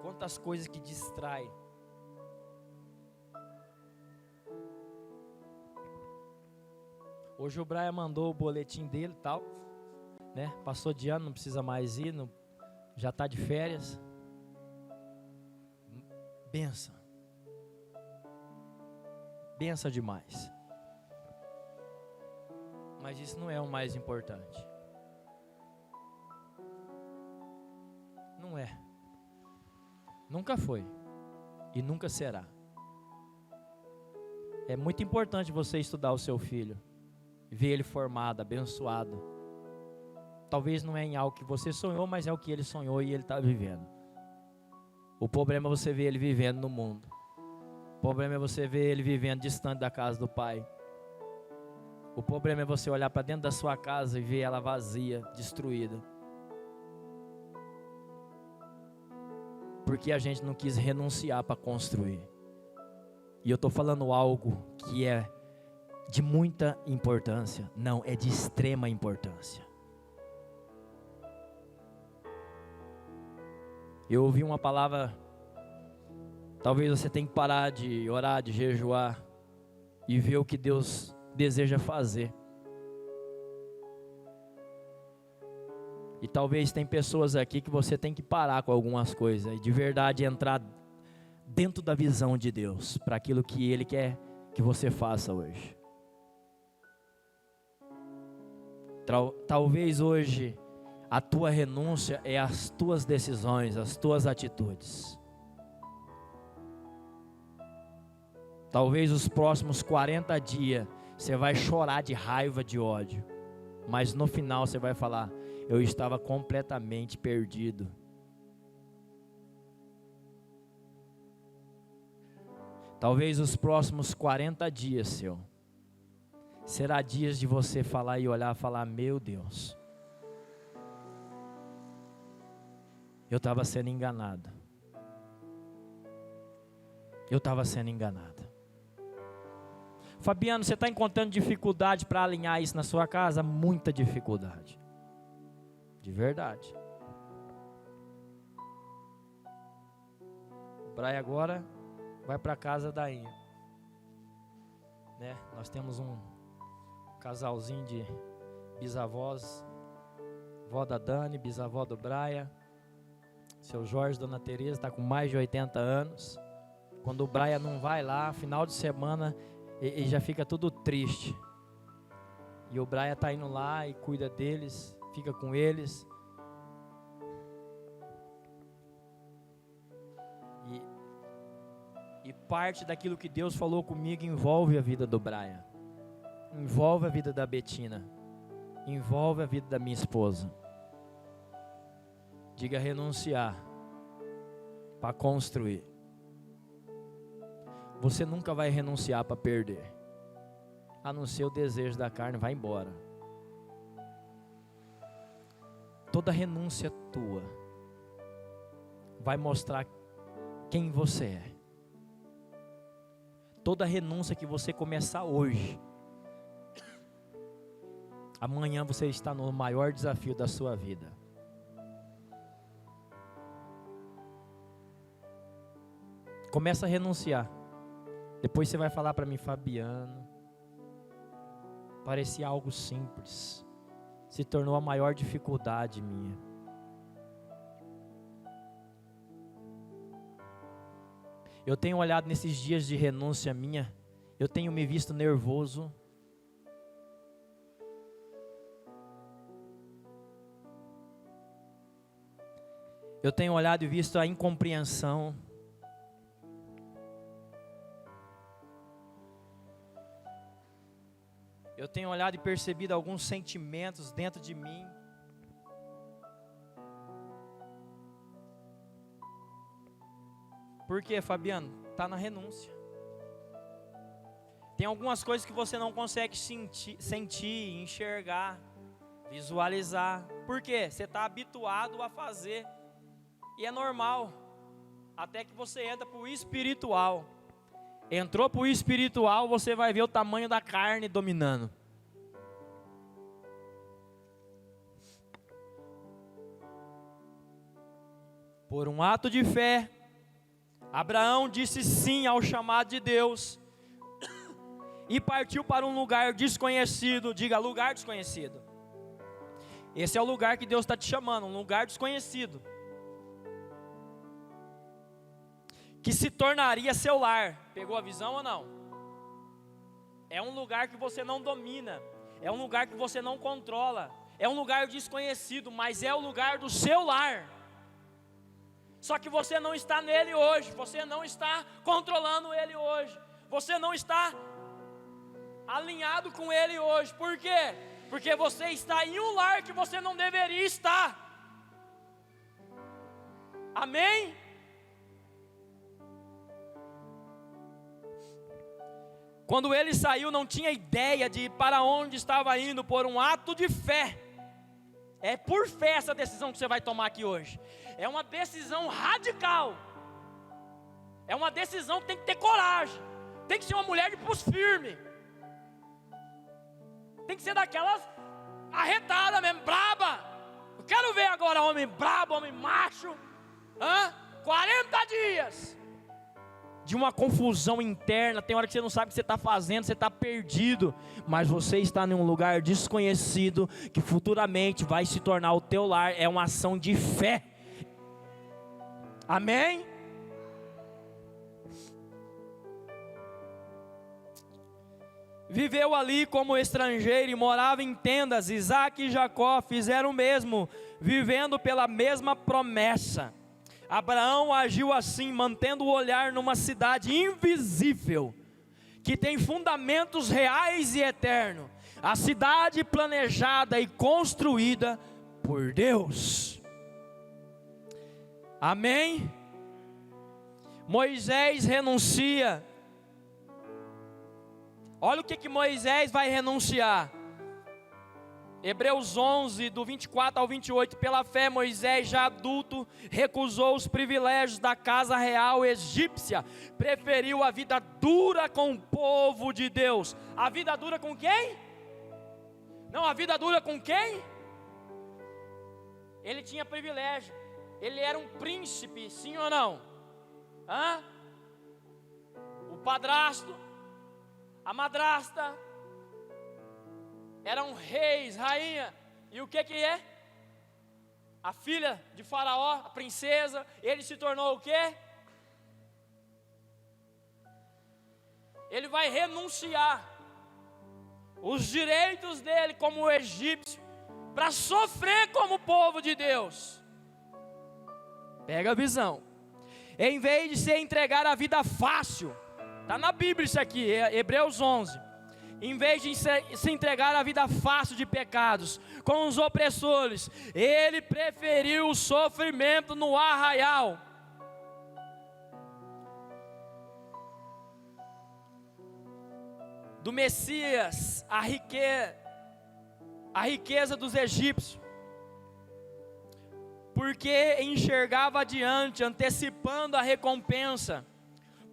Quantas coisas que distraem. Hoje o Brian mandou o boletim dele e tal, né? Passou de ano, não precisa mais ir, já está de férias. Benção. Benção demais. Mas isso não é o mais importante. Não é. Nunca foi. E nunca será. É muito importante você estudar o seu filho, ver ele formado, abençoado. Talvez não é em algo que você sonhou, mas é o que ele sonhou e ele está vivendo. O problema é você ver ele vivendo no mundo. O problema é você ver ele vivendo distante da casa do pai. O problema é você olhar para dentro da sua casa e ver ela vazia, destruída. Porque a gente não quis renunciar para construir. E eu estou falando algo que é de muita importância. Não, é de extrema importância. Eu ouvi uma palavra. Talvez você tenha que parar de orar, de jejuar e ver o que Deus deseja fazer. E talvez tem pessoas aqui que você tem que parar com algumas coisas e de verdade entrar dentro da visão de Deus para aquilo que Ele quer que você faça hoje. Talvez hoje a tua renúncia é as tuas decisões, as tuas atitudes. Talvez os próximos 40 dias você vai chorar de raiva, de ódio, mas no final você vai falar: eu estava completamente perdido. Talvez os próximos 40 dias será dias de você falar e olhar e falar: meu Deus, eu estava sendo enganado. Eu estava sendo enganado. Fabiano, você está encontrando dificuldade para alinhar isso na sua casa? Muita dificuldade. De verdade. O Brian agora vai para a casa da Inha. Né? Nós temos um casalzinho de bisavós. Vó da Dani, bisavó do Brian. Seu Jorge, Dona Tereza, está com mais de 80 anos. Quando o Brian não vai lá, final de semana, ele já fica tudo triste. E o Brian está indo lá e cuida deles, fica com eles. E parte daquilo que Deus falou comigo envolve a vida do Brian. Envolve a vida da Betina. Envolve a vida da minha esposa. Diga renunciar para construir. Você nunca vai renunciar para perder. A não ser o desejo da carne, vai embora. Toda renúncia tua vai mostrar quem você é. Toda renúncia que você começar hoje, amanhã você está no maior desafio da sua vida. Começa a renunciar. Depois você vai falar para mim: Fabiano, parecia algo simples, se tornou a maior dificuldade minha. Eu tenho olhado nesses dias de renúncia minha, eu tenho me visto nervoso. Eu tenho olhado e visto a incompreensão. Eu tenho olhado e percebido alguns sentimentos dentro de mim. Por quê, Fabiano? Está na renúncia. Tem algumas coisas que você não consegue sentir, enxergar, visualizar. Por quê? Você está habituado a fazer. E é normal. Até que você entra para o espiritual. Entrou para o espiritual, você vai ver o tamanho da carne dominando. Por um ato de fé, Abraão disse sim ao chamado de Deus e partiu para um lugar desconhecido. Diga, lugar desconhecido. Esse é o lugar que Deus está te chamando, um lugar desconhecido, que se tornaria seu lar. Pegou a visão ou não? É um lugar que você não domina, é um lugar que você não controla, é um lugar desconhecido, mas é o lugar do seu lar. Só que você não está nele hoje, você não está controlando ele hoje, você não está alinhado com ele hoje. Por quê? Porque você está em um lar que você não deveria estar. Amém? Quando ele saiu, não tinha ideia de para onde estava indo, por um ato de fé. É por fé essa decisão que você vai tomar aqui hoje. É uma decisão radical. É uma decisão que tem que ter coragem. Tem que ser uma mulher de pulso firme. Tem que ser daquelas arretadas mesmo, braba. Eu quero ver agora homem brabo, homem macho. 40 dias de uma confusão interna. Tem hora que você não sabe o que você está fazendo, você está perdido, mas você está em um lugar desconhecido, que futuramente vai se tornar o teu lar. É uma ação de fé. Amém? viveu ali como estrangeiro e morava em tendas. Isaque e Jacó fizeram o mesmo, vivendo pela mesma promessa. Abraão agiu assim, mantendo o olhar numa cidade invisível, que tem fundamentos reais e eternos. A cidade planejada e construída por Deus. Amém? Moisés renuncia. Olha o que Moisés vai renunciar. Hebreus 11, do 24 ao 28. Pela fé, Moisés, já adulto, recusou os privilégios da casa real egípcia. Preferiu a vida dura com o povo de Deus. A vida dura com quem? Não, a vida dura com quem? Ele tinha privilégio. Ele era um príncipe, sim ou não? Hã? O padrasto, a madrasta, eram reis, rainha. E o que é? A filha de Faraó, a princesa. Ele se tornou o quê? Ele vai renunciar os direitos dele como egípcio, para sofrer como povo de Deus. Pega a visão. Em vez de se entregar a vida fácil, está na Bíblia isso aqui, Hebreus 11. Em vez de se entregar a vida fácil de pecados, com os opressores, ele preferiu o sofrimento no arraial. Do Messias, a riqueza dos egípcios, porque enxergava adiante, antecipando a recompensa.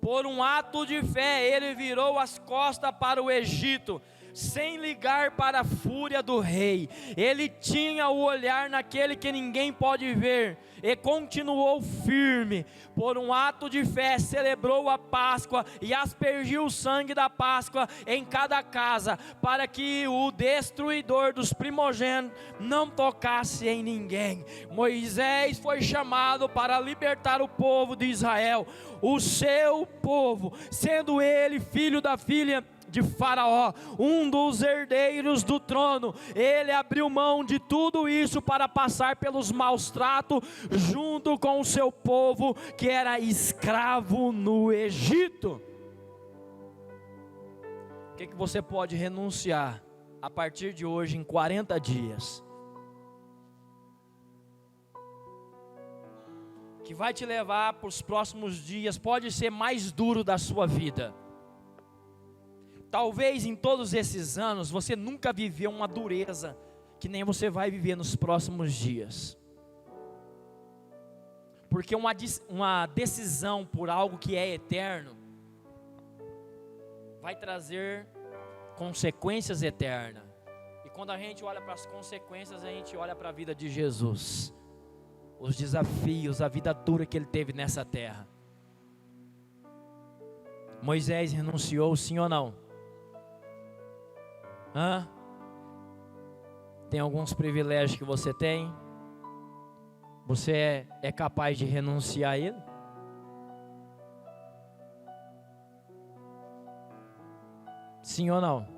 Por um ato de fé, ele virou as costas para o Egito, sem ligar para a fúria do rei. Ele tinha o olhar naquele que ninguém pode ver, e continuou firme. Por um ato de fé, celebrou a Páscoa e aspergiu o sangue da Páscoa em cada casa, para que o destruidor dos primogênitos não tocasse em ninguém. Moisés foi chamado para libertar o povo de Israel, o seu povo, sendo ele filho da filha de Faraó, um dos herdeiros do trono. Ele abriu mão de tudo isso para passar pelos maus tratos junto com o seu povo que era escravo no Egito. O que você pode renunciar a partir de hoje em 40 dias? Que vai te levar para os próximos dias, pode ser mais duro da sua vida. Talvez em todos esses anos você nunca viveu uma dureza que nem você vai viver nos próximos dias. Porque uma decisão por algo que é eterno vai trazer consequências eternas. E quando a gente olha para as consequências, a gente olha para a vida de Jesus, os desafios, a vida dura que ele teve nessa terra. Moisés renunciou, sim ou não? Tem alguns privilégios que você tem? Você é capaz de renunciar a ele? Sim ou não?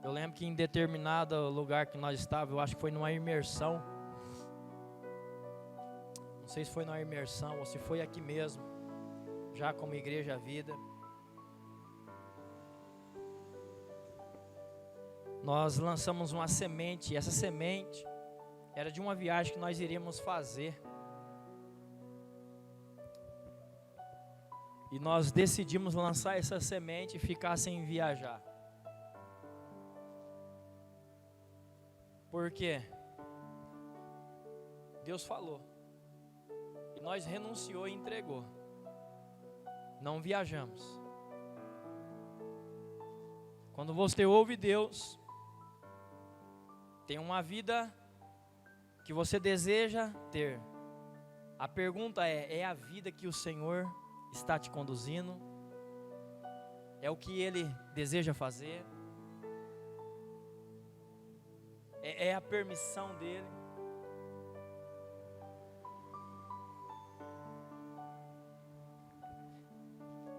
Eu lembro que em determinado lugar que nós estávamos, eu acho que foi numa imersão. Não sei se foi numa imersão ou se foi aqui mesmo, já como Igreja Vida. Nós lançamos uma semente, e essa semente era de uma viagem que nós iríamos fazer. E nós decidimos lançar essa semente e ficar sem viajar. Por quê? Deus falou. E nós renunciou e entregou. Não viajamos. Quando você ouve Deus, tem uma vida que você deseja ter. A pergunta é a vida que o Senhor está te conduzindo? É o que Ele deseja fazer? É a permissão dEle?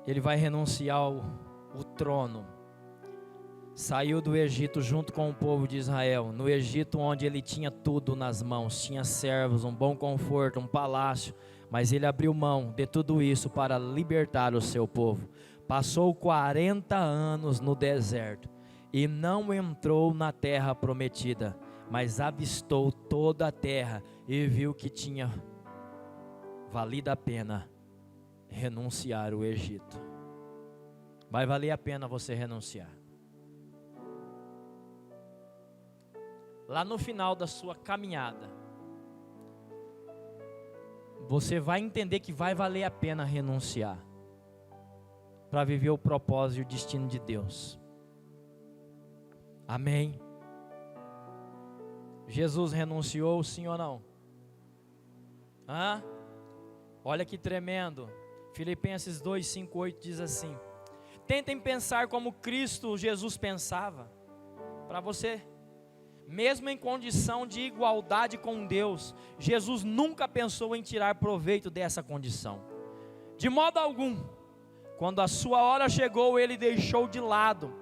ele vai renunciar o trono. Saiu do Egito junto com o povo de Israel, no Egito onde ele tinha tudo nas mãos, tinha servos, um bom conforto, um palácio, mas ele abriu mão de tudo isso para libertar o seu povo. Passou 40 anos no deserto e não entrou na terra prometida, mas avistou toda a terra e viu que tinha valido a pena renunciar o Egito. Vai valer a pena você renunciar. Lá no final da sua caminhada, você vai entender que vai valer a pena renunciar para viver o propósito e o destino de Deus. Amém? Jesus renunciou, sim ou não? Olha que tremendo. Filipenses 2, 5, 8 diz assim: tentem pensar como Cristo Jesus pensava. Para você, mesmo em condição de igualdade com Deus, Jesus nunca pensou em tirar proveito dessa condição, de modo algum. Quando a sua hora chegou, ele deixou de lado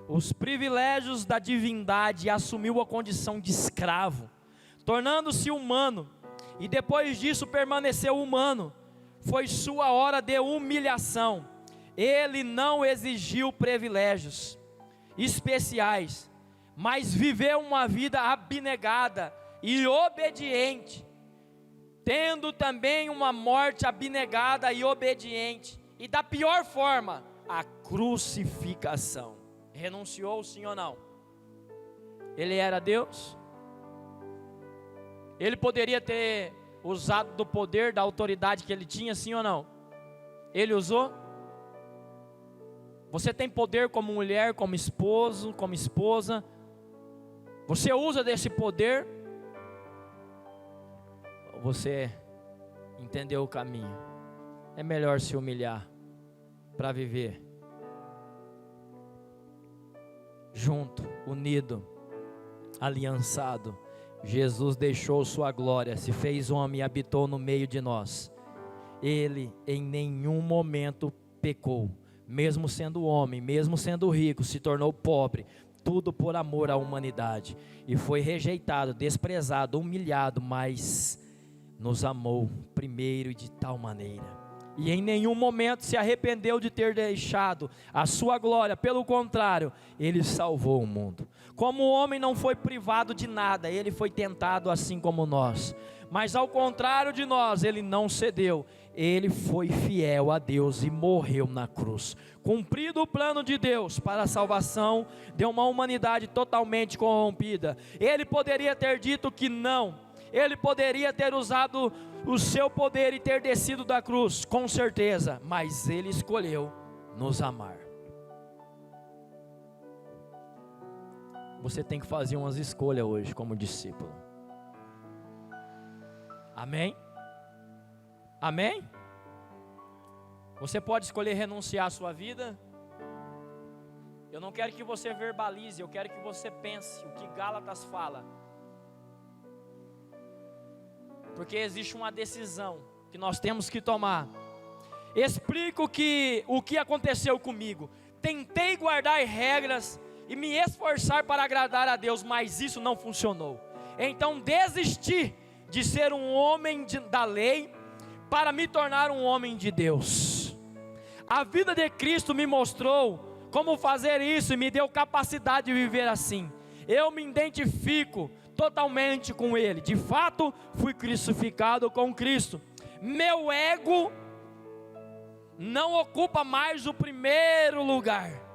os privilégios da divindade e assumiu a condição de escravo, tornando-se humano, e depois disso permaneceu humano. Foi sua hora de humilhação. Ele não exigiu privilégios especiais, mas viveu uma vida abnegada e obediente, tendo também uma morte abnegada e obediente, e da pior forma, a crucificação. Renunciou, sim ou não? Ele era Deus? Ele poderia ter usado do poder, da autoridade que ele tinha, sim ou não? Ele usou? Você tem poder como mulher, como esposo, como esposa? Você usa desse poder? Você entendeu o caminho? É melhor se humilhar para viver junto, unido, aliançado. Jesus deixou sua glória, se fez homem e habitou no meio de nós. Ele em nenhum momento pecou, mesmo sendo homem, mesmo sendo rico, se tornou pobre, tudo por amor à humanidade, e foi rejeitado, desprezado, humilhado, mas nos amou primeiro e de tal maneira, e em nenhum momento se arrependeu de ter deixado a sua glória. Pelo contrário, ele salvou o mundo. Como o homem não foi privado de nada, ele foi tentado assim como nós, mas ao contrário de nós, ele não cedeu. Ele foi fiel a Deus e morreu na cruz, cumprido o plano de Deus para a salvação de uma humanidade totalmente corrompida. Ele poderia ter dito que não, ele poderia ter usado o seu poder e ter descido da cruz, com certeza, mas ele escolheu nos amar. Você tem que fazer umas escolhas hoje como discípulo. Amém? Amém? Você pode escolher renunciar à sua vida. Eu não quero que você verbalize, eu quero que você pense o que Gálatas fala. Porque existe uma decisão que nós temos que tomar. Explico o que aconteceu comigo. Tentei guardar regras e me esforçar para agradar a Deus, mas isso não funcionou. Então desisti de ser um homem da lei para me tornar um homem de Deus. A vida de Cristo me mostrou como fazer isso e me deu capacidade de viver assim. Eu me identifico totalmente com Ele. De fato, fui crucificado com Cristo. Meu ego não ocupa mais o primeiro lugar.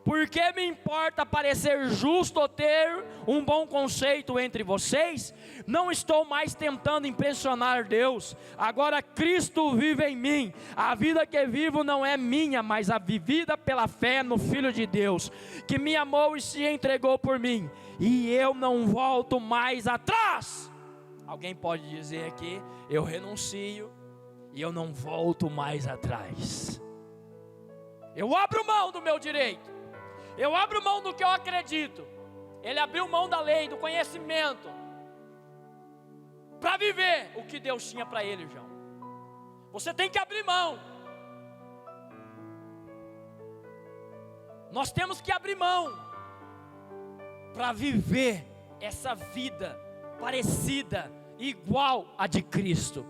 Porque me importa parecer justo ou ter um bom conceito entre vocês? Não estou mais tentando impressionar Deus. Agora Cristo vive em mim. A vida que vivo não é minha, mas a vivida pela fé no Filho de Deus, que me amou e se entregou por mim. E eu não volto mais atrás. Alguém pode dizer aqui: eu renuncio e eu não volto mais atrás. Eu abro mão do meu direito. Eu abro mão do que eu acredito. Ele abriu mão da lei, do conhecimento, para viver o que Deus tinha para ele, João. Você tem que abrir mão. Nós temos que abrir mão para viver essa vida parecida, igual a de Cristo.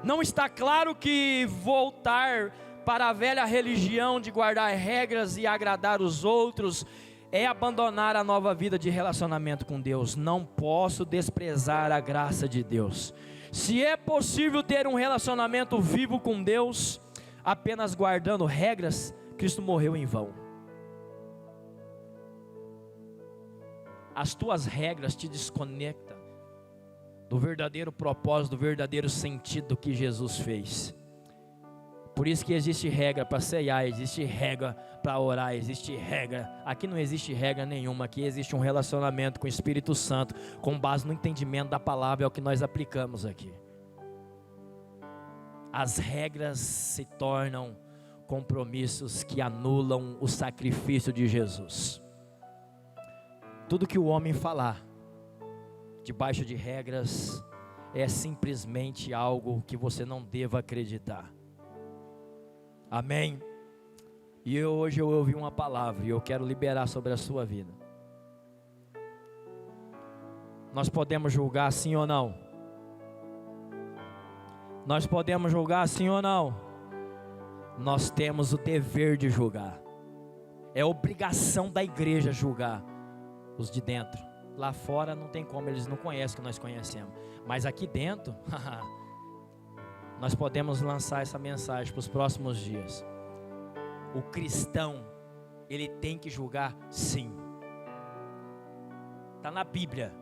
Não está claro que voltar para a velha religião de guardar regras e agradar os outros é abandonar a nova vida de relacionamento com Deus. Não posso desprezar a graça de Deus. Se é possível ter um relacionamento vivo com Deus apenas guardando regras, Cristo morreu em vão. As tuas regras te desconectam do verdadeiro propósito, do verdadeiro sentido que Jesus fez. Por isso que existe regra para ceiar, existe regra para orar, existe regra. Aqui não existe regra nenhuma, aqui existe um relacionamento com o Espírito Santo, com base no entendimento da palavra, é o que nós aplicamos aqui. As regras se tornam compromissos que anulam o sacrifício de Jesus. Tudo que o homem falar debaixo de regras é simplesmente algo que você não deva acreditar. Amém? E hoje eu ouvi uma palavra e eu quero liberar sobre a sua vida. Nós podemos julgar sim ou não? Nós podemos julgar sim ou não? Nós temos o dever de julgar. É obrigação da igreja julgar os de dentro. Lá fora não tem como, eles não conhecem o que nós conhecemos. Mas aqui dentro, nós podemos lançar essa mensagem para os próximos dias. O cristão, ele tem que julgar sim. Está na Bíblia.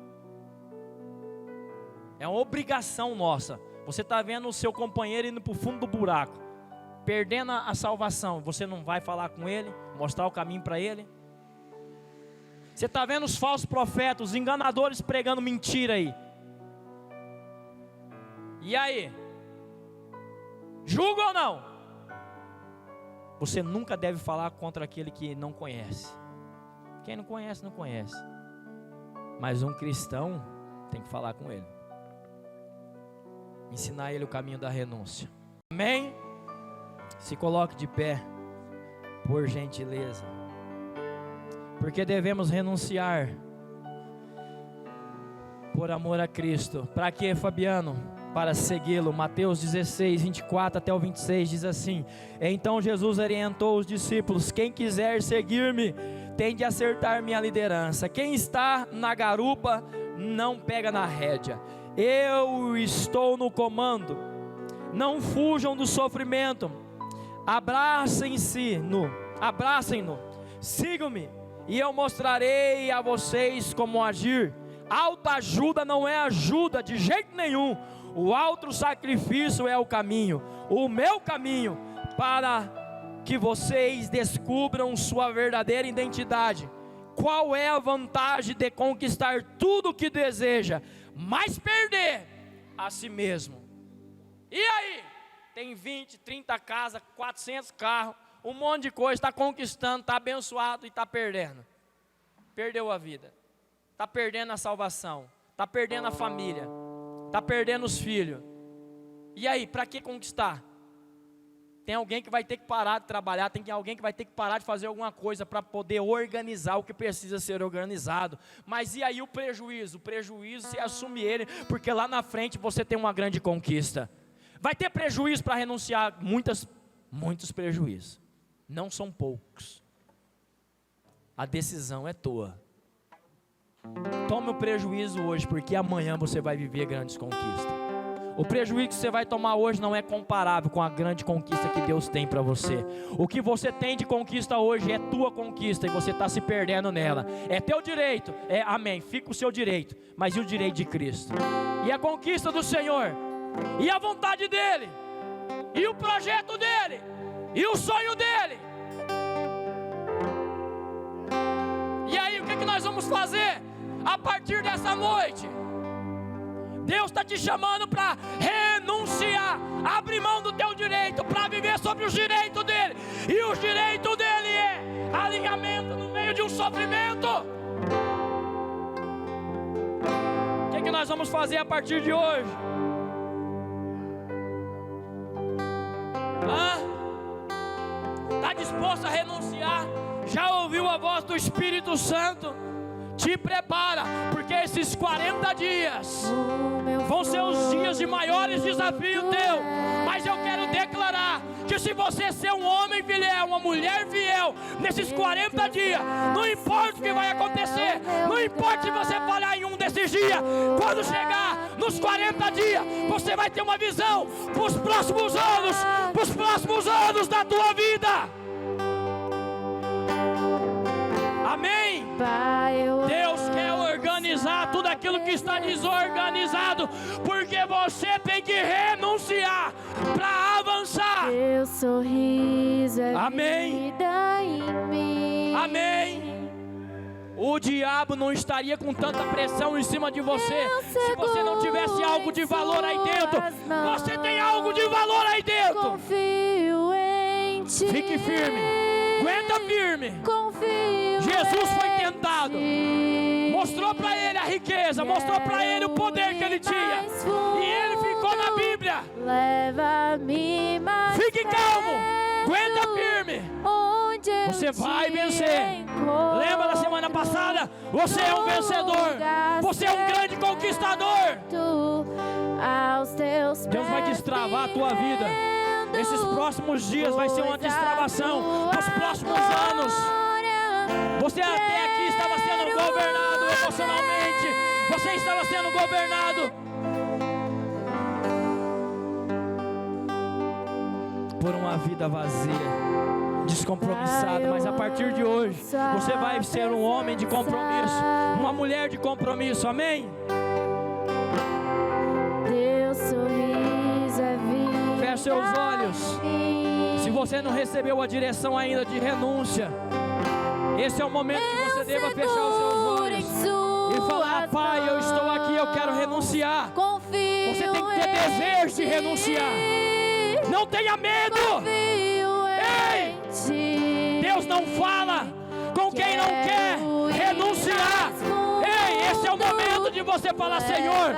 É uma obrigação nossa. Você está vendo o seu companheiro indo para o fundo do buraco, perdendo a salvação. Você não vai falar com ele, mostrar o caminho para ele? Você está vendo os falsos profetas, os enganadores pregando mentira aí. E aí? Julga ou não? Você nunca deve falar contra aquele que não conhece. Quem não conhece, não conhece. Mas um cristão tem que falar com ele. Ensinar ele o caminho da renúncia. Amém? Se coloque de pé, por gentileza. Porque devemos renunciar por amor a Cristo. Para quê, Fabiano? Para segui-lo. Mateus 16, 24 até o 26 diz assim: então Jesus orientou os discípulos: quem quiser seguir-me tem de acertar minha liderança. Quem está na garupa não pega na rédea. Eu estou no comando. Não fujam do sofrimento. Abracem-no. Sigam-me e eu mostrarei a vocês como agir. Autoajuda não é ajuda de jeito nenhum. O autossacrifício é o caminho, o meu caminho, para que vocês descubram sua verdadeira identidade. Qual é a vantagem de conquistar tudo o que deseja, mas perder a si mesmo? E aí? Tem 20, 30 casas, 400 carros, um monte de coisa, está conquistando, está abençoado e está perdendo. Perdeu a vida, está perdendo a salvação, está perdendo a família, está perdendo os filhos. E aí, para que conquistar? Tem alguém que vai ter que parar de trabalhar, tem alguém que vai ter que parar de fazer alguma coisa para poder organizar o que precisa ser organizado. Mas e aí o prejuízo? O prejuízo você assume ele, porque lá na frente você tem uma grande conquista. Vai ter prejuízo para renunciar, muitos prejuízos. Não são poucos. A decisão é tua. Tome o prejuízo hoje, porque amanhã você vai viver grandes conquistas. O prejuízo que você vai tomar hoje não é comparável com a grande conquista que Deus tem para você. O que você tem de conquista hoje é tua conquista e você está se perdendo nela. É teu direito, amém, fica o seu direito, mas e o direito de Cristo? E a conquista do Senhor? E a vontade dEle? E o projeto dEle? E o sonho dEle? E aí, o que nós vamos fazer a partir dessa noite? Deus está te chamando para renunciar, abrir mão do teu direito, para viver sobre os direitos dEle. E os direitos dEle é alinhamento no meio de um sofrimento. O que nós vamos fazer a partir de hoje? Está disposto a renunciar? Já ouviu a voz do Espírito Santo? Te prepara, porque esses 40 dias vão ser os dias de maiores desafios teu. Mas eu quero declarar que se você ser um homem fiel, uma mulher fiel, nesses 40 dias, não importa o que vai acontecer, não importa se você falhar em um desses dias, quando chegar nos 40 dias, você vai ter uma visão para os próximos anos da tua vida. Amém? Deus quer organizar tudo aquilo que está desorganizado, porque você tem que renunciar para avançar. Teu sorriso é Amém. vida em mim. Amém. O diabo não estaria com tanta pressão em cima de você se você não tivesse algo de valor aí dentro. Você tem algo de valor aí dentro. Confio em ti. Fique firme. Aguenta firme. Confio Jesus foi em tentado. ti. Mostrou para ele a riqueza, mostrou para ele o poder que ele tinha. E ele ficou na Bíblia. Leva-me mais Fique calmo. perto, Aguenta firme. onde eu Você vai te vencer. encontro. Lembra da semana passada? Você é um vencedor. Você é um grande conquistador. Aos teus Deus vai pés destravar a tua vida. me Esses próximos dias vai ser uma pois a destravação. tua Nos próximos anos. glória Você até aqui estava sendo governado emocionalmente. Você estava sendo governado por uma vida vazia, descompromissada. Mas a partir de hoje, você vai ser um homem de compromisso, uma mulher de compromisso. Amém? Teu sorriso é vida. Feche seus olhos. em Se mim. você não recebeu a direção ainda de renúncia, esse é o momento que você deva fechar os seus olhos e falar: Pai, eu estou aqui, eu quero renunciar. Confio Você tem que ter desejo de renunciar. Não tenha medo. Ei! Deus não fala com quem não quer renunciar. Ei, esse é o momento de você falar: Senhor,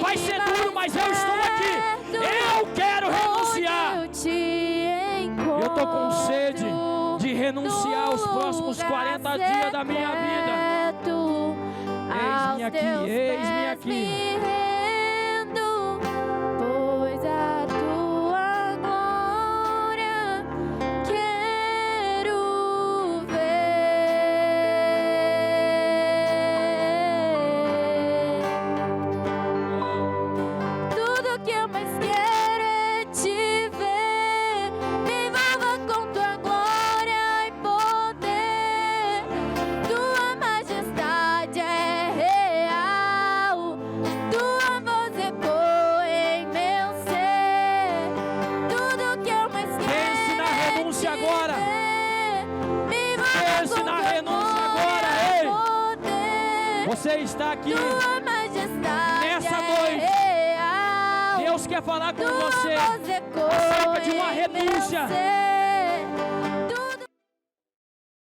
vai ser duro, mas eu estou aqui. Eu quero renunciar. Eu estou com sede de renunciar os próximos 40 dias da minha vida. Eis-me aqui, eis-me aqui. Pois a tua glória quero ver. Tudo que eu mais quero é te ver. Me envolva com tua glória e poder. Tua majestade é real. Tua voz ecoa em meu ser. Tudo que eu mais quero Pense na renúncia agora. me envolva Pense com na tua renúncia agora, glória ei. e poder. Você está aqui. Tua majestade Nessa é noite, real. Deus quer falar com Tua você voz ecoa acerca de uma em meu renúncia. ser.